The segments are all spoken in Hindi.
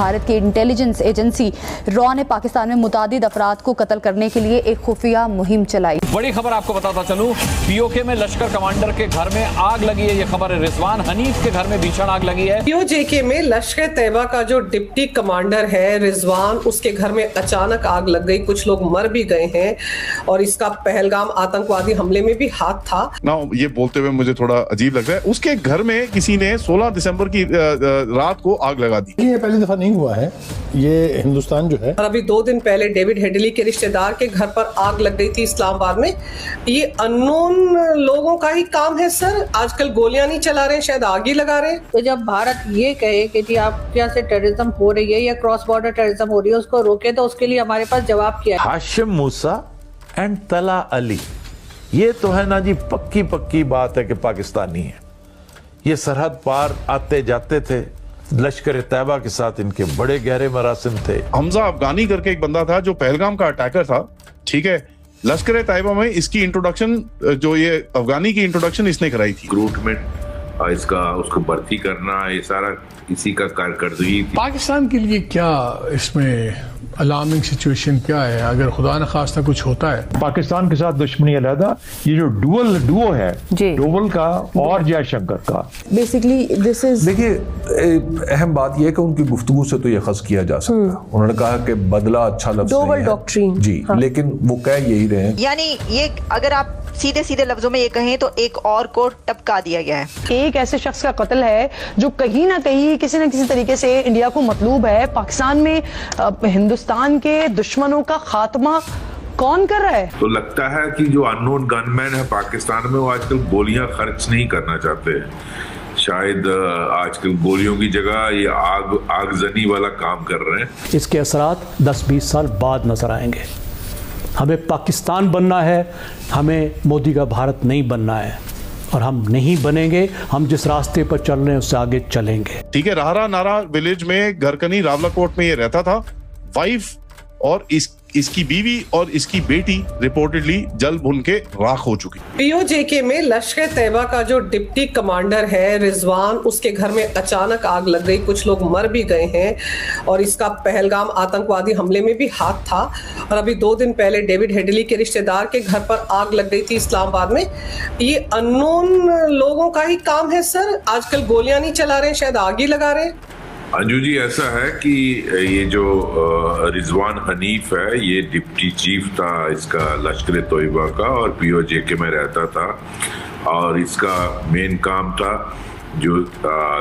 भारत की इंटेलिजेंस एजेंसी रॉ ने पाकिस्तान में मुतादिद अफराद को कत्ल करने के लिए एक खुफिया मुहिम चलाई। बड़ी खबर आपको बताता चलूं, पीओके में लश्कर कमांडर के घर में आग लगी है। ये खबर है, रिजवान हनीफ के घर में भीषण आग लगी है। पीओके में लश्कर तैयबा का जो डिप्टी कमांडर है रिजवान, उसके घर में अचानक आग लग गई। कुछ लोग मर भी गए हैं और इसका पहलगाम आतंकवादी हमले में भी हाथ था। ये बोलते हुए मुझे थोड़ा अजीब लग रहा है, उसके घर में किसी ने 16 दिसंबर की रात को आग लगा दी। ये पहली दफा नहीं हुआ है, ये हिंदुस्तान जो है। और अभी 2 दिन पहले डेविड हेडली के रिश्तेदार के घर पर आग लग गई थी इस्लामाबाद में। ये अननोन लोगों का ही काम है सर। आजकल गोलियां नहीं चला रहे, शायद आग ही लगा रहे। तो जब भारत ये कहे कि जी आप क्या से टेररिज्म हो रही है या क्रॉस बॉर्डर टेररिज्म हो रही है, उसको रोके, तो उसके लिए हमारे पास जवाब क्या है? हाशिम मूसा एंड तला अली, ये तो है ना जी, पक्की पक्की बात है कि पाकिस्तानी है। ये सरहद पार आते जाते थे, लश्कर तैयबा के साथ इनके बड़े गहरे मरासिम थे। हमजा अफगानी करके एक बंदा था जो पहलगाम का अटैकर था, ठीक है। लश्कर तैयबा में इसकी इंट्रोडक्शन, जो ये अफगानी की इंट्रोडक्शन इसने कराई थी। रिक्रूटमेंट, इसका उसको भर्ती करना, ये सारा इसी का कारकर्दगी थी। पाकिस्तान के लिए क्या इसमें अलार्मिंग सिचुएशन क्या है अगर खुदा न खास्ता कुछ होता है? पाकिस्तान के साथ दुश्मनी अलहदा, ये जो डुओ है, डोवल का और जयशंकर का, बेसिकली दिस इज। देखिए, अहम बात यह है कि उनकी गुफ्तगू से तो ये खस किया जा सकता है। उन्होंने कहा कि बदला अच्छा लफ्ज नहीं है डॉक्ट्रिन जी, लेकिन वो कह यही रहे हैं। यानी ये अगर आप सीधे सीधे लफ्जों में ये कहें तो एक और को टपका दिया गया है। एक ऐसे शख्स का कत्ल है जो कहीं ना कहीं किसी न किसी तरीके से इंडिया को मतलूब है। पाकिस्तान में हिंदुस्तान के दुश्मनों का खात्मा कौन कर रहा है? तो लगता है कि जो अननोन गनमैन है पाकिस्तान में, वो आजकल गोलियां खर्च नहीं करना चाहते हैं। शायद आजकल गोलियों की जगह ये आगजनी वाला काम कर रहे हैं। इसके असरात 10-20 साल बाद नजर आएंगे। हमें पाकिस्तान बनना है, हमें मोदी का भारत नहीं बनना है, और हम नहीं बनेंगे। हम जिस रास्ते पर चल रहे हैं उससे आगे चलेंगे। ठीक है, राहरा नारा विलेज में घरकनी रावलाकोट में ये रहता था। वाइफ और इसकी बीवी और इसकी बेटी रिपोर्टेडली जल भुन के राख हो चुकी। पीओके में लश्कर तैयबा का जो डिप्टी कमांडर है रिजवान, उसके घर में अचानक आग लग गई। कुछ लोग मर भी गए हैं और इसका पहलगाम आतंकवादी हमले में भी हाथ था। और अभी 2 दिन पहले डेविड हेडली के रिश्तेदार के घर पर आग लग गई थी इस्लामाबाद में। ये अननोन लोगों का ही काम है सर। आजकल गोलियां नहीं चला रहे, शायद आग ही लगा रहे। अंजू जी, ऐसा है कि ये जो रिजवान हनीफ है, ये डिप्टी चीफ था इसका लश्कर तैयबा का, और पीओके में रहता था। और इसका मेन काम था जो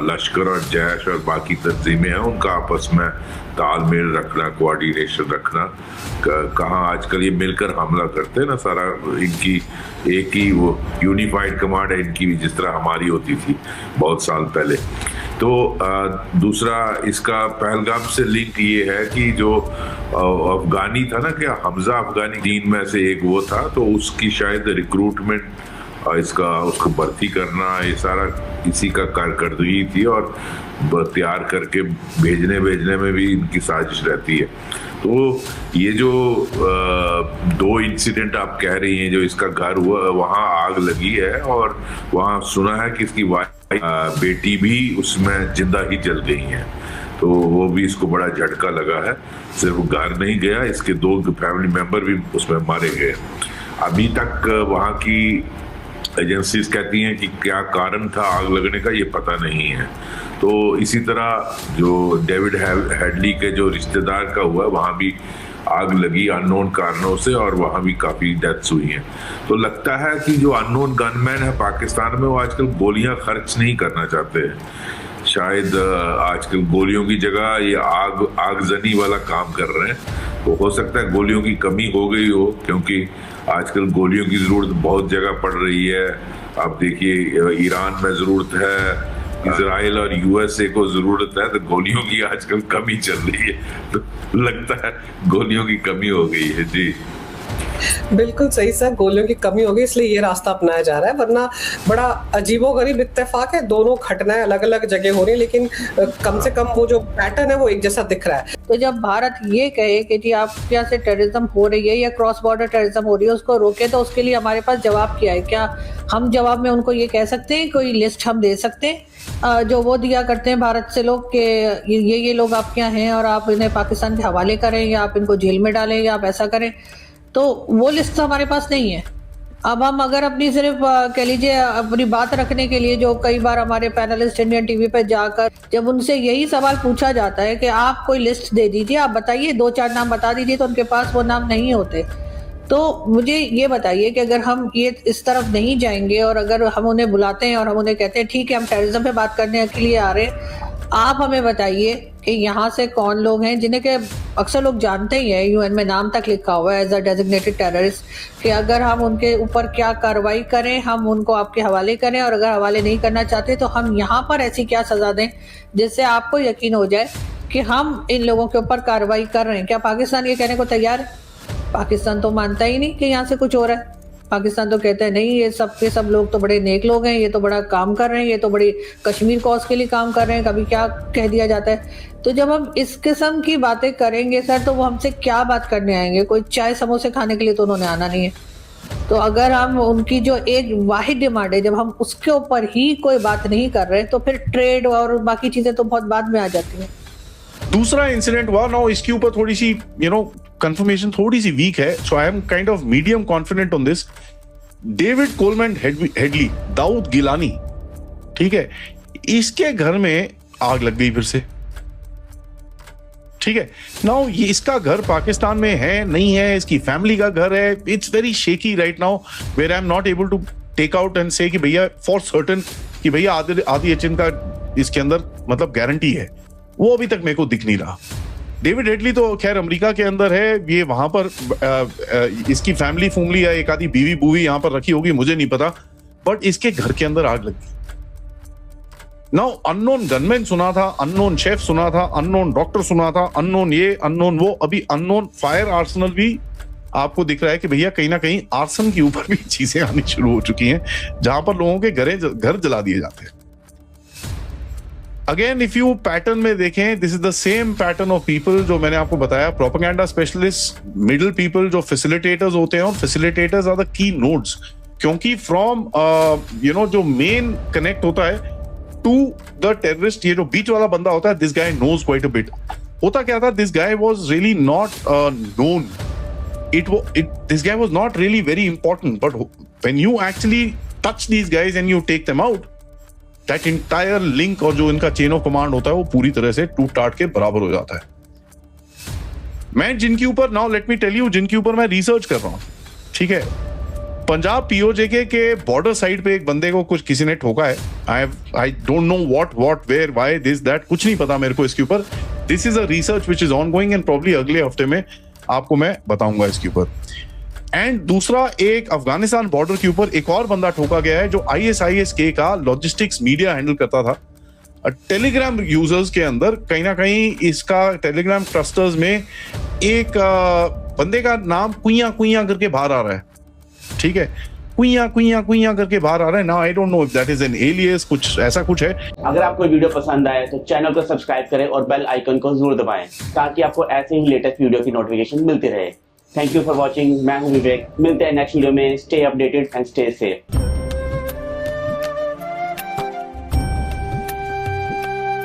लश्कर और जैश और बाकी तंजीमें हैं उनका आपस में तालमेल रखना, कोऑर्डिनेशन रखना। कहाँ आजकल ये मिलकर हमला करते हैं ना, सारा इनकी एक ही वो यूनिफाइड कमांड है इनकी भी, जिस तरह हमारी होती थी बहुत साल पहले। तो दूसरा इसका पहलगाम से लिंक ये है कि जो अफगानी था ना, क्या हमजा अफगानी 3 में से एक वो था, तो उसकी शायद रिक्रूटमेंट, उसको भर्ती करना, ये सारा इसी का कारकर्दगी थी। और तैयार करके भेजने में भी इनकी साजिश रहती है। तो ये जो 2 इंसिडेंट आप कह रही हैं, जो इसका घर हुआ, वहाँ आग लगी है और वहाँ सुना है कि इसकी बेटी भी उसमें जिंदा ही जल गई हैं। तो वो भी इसको बड़ा झटका लगा है। सिर्फ घर नहीं गया, इसके 2 फैमिली मेंबर भी उसमें मारे गए। अभी तक वहाँ की एजेंसीज कहती हैं कि क्या कारण था आग लगने का, ये पता नहीं है। तो इसी तरह जो डेविड हेडली के जो रिश्तेदार का हुआ, वहाँ भी आग लगी अननोन कारणों से, और वहाँ भी काफ़ी डेथ्स हुई हैं। तो लगता है कि जो अननोन गनमैन है पाकिस्तान में, वो आजकल गोलियां खर्च नहीं करना चाहते हैं। शायद आजकल गोलियों की जगह ये आगजनी वाला काम कर रहे हैं। तो हो सकता है गोलियों की कमी हो गई हो, क्योंकि आजकल गोलियों की ज़रूरत बहुत जगह पड़ रही है। आप देखिए, ईरान में ज़रूरत है, इजराइल और यूएसए को जरूरत है, तो गोलियों की आजकल कमी चल रही है। तो लगता है गोलियों की कमी हो गई है जी। बिल्कुल सही सर, गोलियों की कमी होगी इसलिए ये रास्ता अपनाया जा रहा है, वरना बड़ा अजीबोगरीब इत्तेफाक है। दोनों घटनाएं अलग अलग जगह हो रही है, लेकिन कम से कम वो जो पैटर्न है वो एक जैसा दिख रहा है। तो जब भारत ये कहे कि जी आप क्या से टेररिज्म हो रही है या क्रॉस बॉर्डर टेररिज्म हो रही है, उसको रोके, तो उसके लिए हमारे पास जवाब क्या है? क्या हम जवाब में उनको ये कह सकते हैं, कोई लिस्ट हम दे सकते हैं जो वो दिया करते हैं भारत से लोग कि ये लोग आपके यहाँ हैं और आप इन्हें पाकिस्तान के हवाले करें या आप इनको जेल में डालें या आप ऐसा करें? तो वो लिस्ट हमारे पास नहीं है। अब हम अगर अपनी सिर्फ कह लीजिए अपनी बात रखने के लिए, जो कई बार हमारे पैनलिस्ट इंडियन टीवी पे जाकर जब उनसे यही सवाल पूछा जाता है कि आप कोई लिस्ट दे दीजिए, आप बताइए 2-4 नाम बता दीजिए, तो उनके पास वो नाम नहीं होते। तो मुझे ये बताइए कि अगर हम ये इस तरफ नहीं जाएंगे और अगर हम उन्हें बुलाते हैं और हम उन्हें कहते हैं ठीक है हम टेररिज्म पे बात करने के लिए आ रहे हैं, आप हमें बताइए कि यहाँ से कौन लोग हैं जिन्हें के अक्सर लोग जानते ही हैं, यूएन में नाम तक लिखा हुआ है एज अ डेजिग्नेटेड टेररिस्ट, कि अगर हम उनके ऊपर क्या कार्रवाई करें, हम उनको आपके हवाले करें, और अगर हवाले नहीं करना चाहते तो हम यहाँ पर ऐसी क्या सजा दें जिससे आपको यकीन हो जाए कि हम इन लोगों के ऊपर कार्रवाई कर रहे हैं। क्या पाकिस्तान ये कहने को तैयार है? पाकिस्तान तो मानता ही नहीं कि यहाँ से कुछ हो रहा है। पाकिस्तान तो कहते हैं नहीं, ये सब के सब लोग तो बड़े नेक लोग हैं, ये तो बड़ा काम कर रहे हैं, ये तो बड़ी कश्मीर कॉज के लिए काम कर रहे हैं, कभी क्या कह दिया जाता है। तो जब हम इस किस्म की बातें करेंगे सर, तो वो हमसे क्या बात करने आएंगे? कोई चाय समोसे खाने के लिए तो उन्होंने आना नहीं है। तो अगर हम उनकी जो एक वाहिद डिमांड है, जब हम उसके ऊपर ही कोई बात नहीं कर रहे, तो फिर ट्रेड और बाकी चीजें तो बहुत बाद में आ जाती हैं। दूसरा इंसिडेंट हुआ ना, इसके ऊपर थोड़ी सी कंफर्मेशन थोड़ी सी वीक है, so I am kind of medium confident on this. David Coleman Headley, Dawood Gilani, ठीक है, इसके घर में आग लग गई फिर से। ठीक है, नाउ ये इसका घर पाकिस्तान में है नहीं है, इसकी फैमिली का घर है, it's very shaky right now, where I am not able to take out and say कि भैया फॉर सर्टेन कि भैया आदि एचएन का इसके अंदर मतलब गारंटी है, वो अभी तक मेरे को दिख नहीं रहा। डेविड हेडली तो खैर अमेरिका के अंदर है, ये वहां पर इसकी फैमिली या एक आधी बीवी बूवी यहां पर रखी होगी, मुझे नहीं पता, बट इसके घर के अंदर आग लगी। नाउ अननोन गनमैन सुना था, अननोन शेफ सुना था, अननोन डॉक्टर सुना था, अननोन ये अननोन वो, अभी अननोन फायर आर्सेनल भी आपको दिख रहा है कि भैया कहीं ना कहीं आर्सन के ऊपर भी चीजें आनी शुरू हो चुकी हैं, जहां पर लोगों के घर जला दिए जाते हैं। अगेन इफ यू पैटर्न में देखें, this is the same pattern of people जो मैंने आपको बताया, प्रोपेगेंडा स्पेशलिस्ट, मिडिल पीपल जो फैसिलिटेटर्स होते हैं, और facilitators are the key nodes, क्योंकि फ्रॉम जो मेन कनेक्ट होता है टू द टेररिस्ट, ये जो बीच वाला बंदा होता है, this guy knows quite a bit. होता क्या था, this guy was really not known, this guy was not really very important, but when you actually touch these guys and you take them out, that entire link और जो इनका चेन ऑफ कमांड होता है वो पूरी तरह से टूट टाट के बराबर हो जाता है। मैं जिनके ऊपर, now let me tell you, जिनके ऊपर मैं रिसर्च कर रहा हूं, ठीक है, पंजाब पीओजेके के बॉर्डर साइड पे एक बंदे को कुछ किसी ने ठोका है। I don't know what where why this that, कुछ नहीं पता मेरे को इसके ऊपर। This is a research which is ongoing and probably अगले हफ्ते में आपको मैं बताऊंगा इसके ऊपर। एंड दूसरा, एक अफगानिस्तान बॉर्डर के ऊपर एक और बंदा ठोका गया है जो ISIS-K का लॉजिस्टिक्स मीडिया हैंडल करता था। टेलीग्राम यूजर्स के अंदर कहीं ना कहीं इसका टेलीग्राम क्लस्टर्स में एक बंदे का नाम कुइया कुइया करके बाहर आ रहा है, ठीक है, कुइया कुइया कुइया करके बाहर आ रहा है। Now I don't know if that is an alias, कुछ ऐसा कुछ है। अगर आपको वीडियो पसंद आए तो चैनल को सब्सक्राइब करें और बेल आइकन को जरूर दबाएं ताकि आपको ऐसे ही लेटेस्ट वीडियो की नोटिफिकेशन मिलती रहे। थैंक यू फॉर वॉचिंग, मैं हूं विवेक, मिलते हैं नेक्स्ट वीडियो में। Stay updated and stay safe.